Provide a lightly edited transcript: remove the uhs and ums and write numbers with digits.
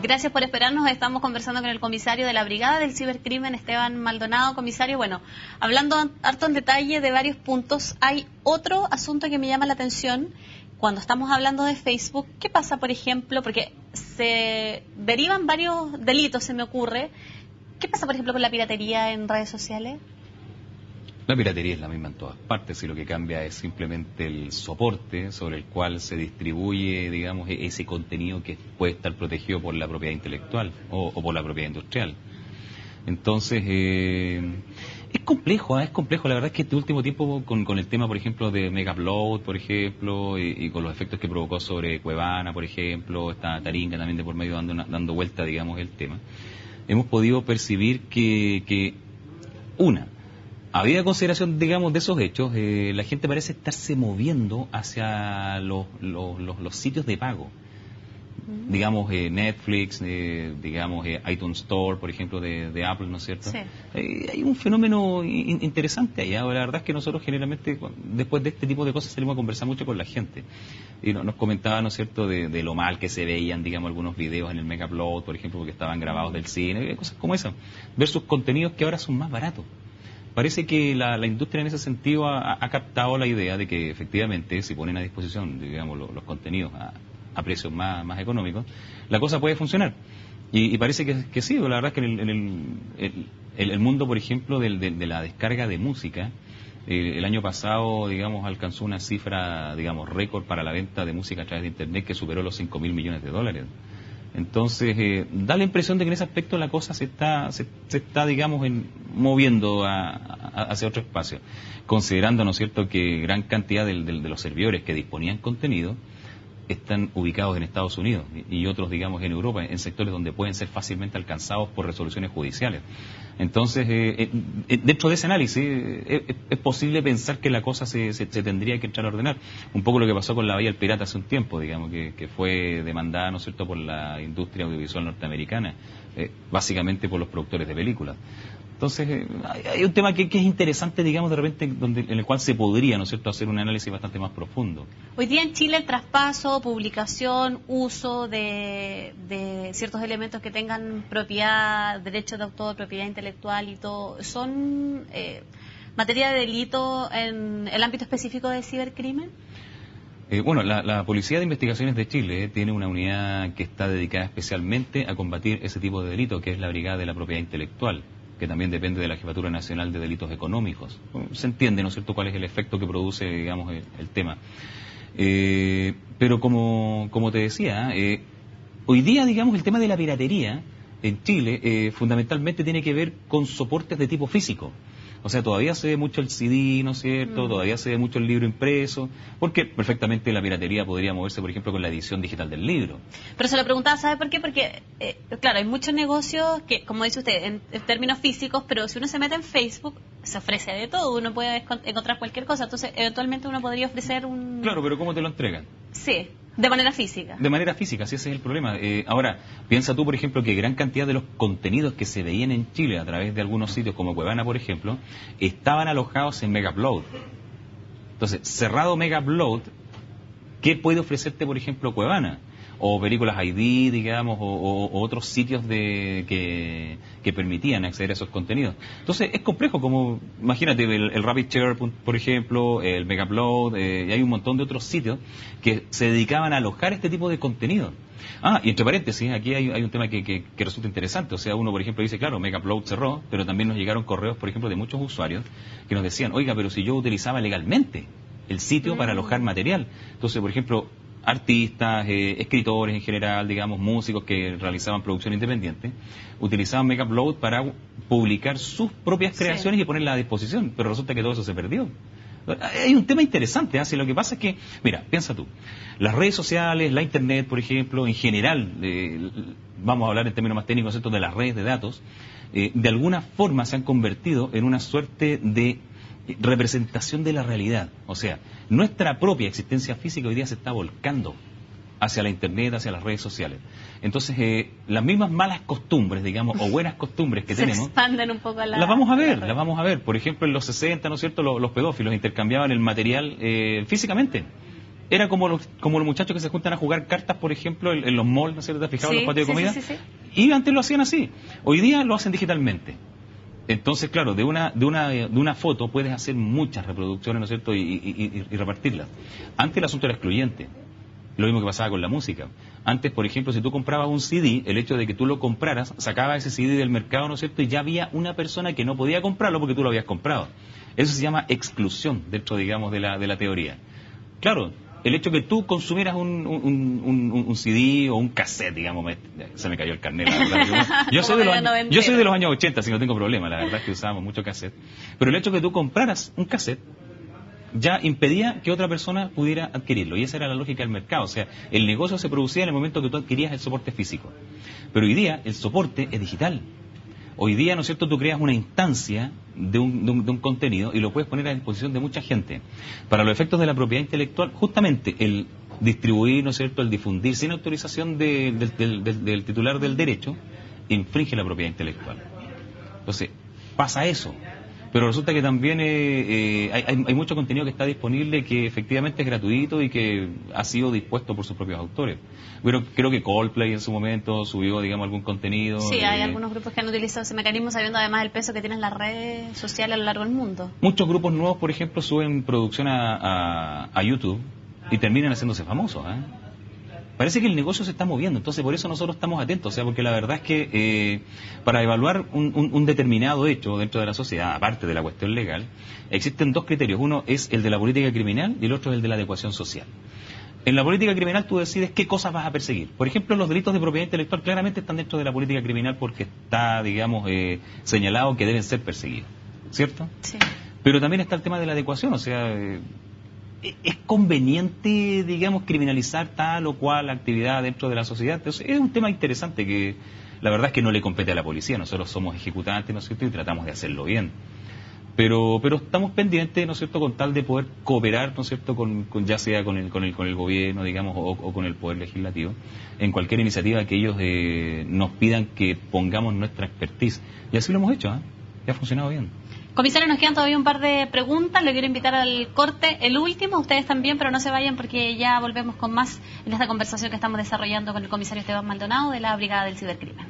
Gracias por esperarnos. Estamos conversando con el comisario de la Brigada del Cibercrimen, Esteban Maldonado. Comisario, bueno, hablando harto en detalle de varios puntos, hay otro asunto que me llama la atención cuando estamos hablando de Facebook. ¿Qué pasa, por ejemplo? Porque se derivan varios delitos, se me ocurre. ¿Qué pasa, por ejemplo, con la piratería en redes sociales? La piratería es la misma en todas partes y lo que cambia es simplemente el soporte sobre el cual se distribuye, digamos, ese contenido que puede estar protegido por la propiedad intelectual o por la propiedad industrial. Entonces, es complejo, la verdad es que este último tiempo con el tema, por ejemplo, de Megaupload, por ejemplo, y con los efectos que provocó sobre Cuevana, por ejemplo, esta Taringa también de por medio dando vuelta, digamos, el tema, hemos podido percibir que habida consideración, digamos, de esos hechos, la gente parece estarse moviendo hacia los sitios de pago. Digamos, Netflix, digamos, iTunes Store, por ejemplo, de Apple, ¿no es cierto? Sí. Hay un fenómeno interesante allá. La verdad es que nosotros generalmente, después de este tipo de cosas, salimos a conversar mucho con la gente. Y nos comentaba, ¿no es cierto?, de lo mal que se veían, digamos, algunos videos en el Megaupload, por ejemplo, porque estaban grabados del cine, cosas como esas, versus contenidos que ahora son más baratos. Parece que la industria en ese sentido ha captado la idea de que efectivamente si ponen a disposición, digamos, los contenidos a precios más económicos, la cosa puede funcionar. Y parece que sí, la verdad es que en el mundo, por ejemplo, de la descarga de música, el año pasado, digamos, alcanzó una cifra, digamos, récord para la venta de música a través de Internet que superó los $5.000 millones. Entonces, da la impresión de que en ese aspecto la cosa se está digamos, moviendo hacia otro espacio, considerando, ¿no es cierto?, que gran cantidad de los servidores que disponían contenido están ubicados en Estados Unidos y otros, digamos, en Europa, en sectores donde pueden ser fácilmente alcanzados por resoluciones judiciales. Entonces, dentro de ese análisis, es posible pensar que la cosa se tendría que entrar a ordenar. Un poco lo que pasó con la Bahía del Pirata hace un tiempo, digamos, que fue demandada, ¿no es cierto?, por la industria audiovisual norteamericana, básicamente por los productores de películas. Entonces, hay un tema que es interesante, digamos, de repente, en el cual se podría, ¿no es cierto?, hacer un análisis bastante más profundo. Hoy día en Chile el traspaso, publicación, uso de ciertos elementos que tengan propiedad, derechos de autor, propiedad intelectual y todo, ¿son materia de delito en el ámbito específico del cibercrimen? Bueno, la Policía de Investigaciones de Chile tiene una unidad que está dedicada especialmente a combatir ese tipo de delito, que es la Brigada de la Propiedad Intelectual, que también depende de la Jefatura Nacional de Delitos Económicos. Se entiende, ¿no es cierto?, cuál es el efecto que produce, digamos, el tema. Pero como te decía, hoy día, digamos, el tema de la piratería en Chile fundamentalmente tiene que ver con soportes de tipo físico. O sea, todavía se ve mucho el CD, ¿no es cierto?, todavía se ve mucho el libro impreso, porque perfectamente la piratería podría moverse, por ejemplo, con la edición digital del libro. Pero se lo preguntaba, ¿sabe por qué? Porque, claro, hay muchos negocios que, como dice usted, en términos físicos, pero si uno se mete en Facebook, se ofrece de todo, uno puede encontrar cualquier cosa, entonces eventualmente uno podría ofrecer un... Claro, pero ¿cómo te lo entregan? Sí. De manera física. De manera física, sí, ese es el problema. Ahora, piensa tú, por ejemplo, que gran cantidad de los contenidos que se veían en Chile a través de algunos sitios como Cuevana, por ejemplo, estaban alojados en Megaupload. Entonces, cerrado Megaupload, ¿qué puede ofrecerte, por ejemplo, Cuevana? O Películas ID, digamos, o otros sitios que permitían acceder a esos contenidos. Entonces, es complejo, como, imagínate, el RapidShare, por ejemplo, el Megaupload, y hay un montón de otros sitios que se dedicaban a alojar este tipo de contenido. Y entre paréntesis, aquí hay un tema que resulta interesante. O sea, uno, por ejemplo, dice, claro, Megaupload cerró, pero también nos llegaron correos, por ejemplo, de muchos usuarios que nos decían, oiga, pero si yo utilizaba legalmente el sitio para alojar material. Entonces, por ejemplo, artistas, escritores en general, digamos, músicos que realizaban producción independiente, utilizaban Megaupload para publicar sus propias creaciones y ponerlas a disposición, pero resulta que todo eso se perdió. Hay un tema interesante, ¿eh? Si lo que pasa es que, mira, piensa tú, las redes sociales, la Internet, por ejemplo, en general, vamos a hablar en términos más técnicos, ¿cierto?, de las redes de datos, de alguna forma se han convertido en una suerte de representación de la realidad. O sea, nuestra propia existencia física hoy día se está volcando hacia la Internet, hacia las redes sociales. Entonces, las mismas malas costumbres, digamos, o buenas costumbres que tenemos, se expanden un poco las vamos a ver. Por ejemplo, en los 60, ¿no es cierto?, los pedófilos intercambiaban el material físicamente. era como los muchachos que se juntan a jugar cartas, por ejemplo, en los malls, ¿no es cierto? ¿Te has fijado en los patios de comida? Sí. Y antes lo hacían así. Hoy día lo hacen digitalmente. Entonces, claro, de una foto puedes hacer muchas reproducciones, ¿no es cierto? Y repartirlas. Antes el asunto era excluyente. Lo mismo que pasaba con la música. Antes, por ejemplo, si tú comprabas un CD, el hecho de que tú lo compraras, sacaba ese CD del mercado, ¿no es cierto? Y ya había una persona que no podía comprarlo porque tú lo habías comprado. Eso se llama exclusión dentro, digamos, de la teoría. Claro, el hecho de que tú consumieras un CD o un cassette, digamos, se me cayó el carnet, la verdad. Yo soy de los años 80, así que no tengo problema, la verdad es que usábamos mucho cassette. Pero el hecho de que tú compraras un cassette ya impedía que otra persona pudiera adquirirlo, y esa era la lógica del mercado. O sea, el negocio se producía en el momento que tú adquirías el soporte físico. Pero hoy día el soporte es digital. Hoy día, ¿no es cierto?, tú creas una instancia de un contenido y lo puedes poner a disposición de mucha gente. Para los efectos de la propiedad intelectual, justamente el distribuir, ¿no es cierto?, el difundir sin autorización del titular del derecho, infringe la propiedad intelectual. Entonces, pasa eso. Pero resulta que también hay mucho contenido que está disponible que efectivamente es gratuito y que ha sido dispuesto por sus propios autores. Pero creo que Coldplay en su momento subió, digamos, algún contenido. Sí, hay algunos grupos que han utilizado ese mecanismo sabiendo además el peso que tienen las redes sociales a lo largo del mundo. Muchos grupos nuevos, por ejemplo, suben producción a YouTube y terminan haciéndose famosos, ¿eh? Parece que el negocio se está moviendo, entonces por eso nosotros estamos atentos, o sea, porque la verdad es que para evaluar un determinado hecho dentro de la sociedad, aparte de la cuestión legal, existen dos criterios. Uno es el de la política criminal y el otro es el de la adecuación social. En la política criminal tú decides qué cosas vas a perseguir. Por ejemplo, los delitos de propiedad intelectual claramente están dentro de la política criminal porque está, digamos, señalado que deben ser perseguidos, ¿cierto? Sí. Pero también está el tema de la adecuación, o sea... ¿Es conveniente, digamos, criminalizar tal o cual actividad dentro de la sociedad? Entonces, es un tema interesante que la verdad es que no le compete a la policía. Nosotros somos ejecutantes, ¿no es cierto?, y tratamos de hacerlo bien. Pero estamos pendientes, ¿no es cierto?, con tal de poder cooperar, ¿no es cierto?, ya sea con el gobierno, digamos, o con el poder legislativo, en cualquier iniciativa que ellos nos pidan que pongamos nuestra expertise. Y así lo hemos hecho, ¿eh? Y ha funcionado bien. Comisario, nos quedan todavía un par de preguntas. Le quiero invitar al corte, el último. Ustedes también, pero no se vayan porque ya volvemos con más en esta conversación que estamos desarrollando con el comisario Esteban Maldonado de la Brigada del Cibercrimen.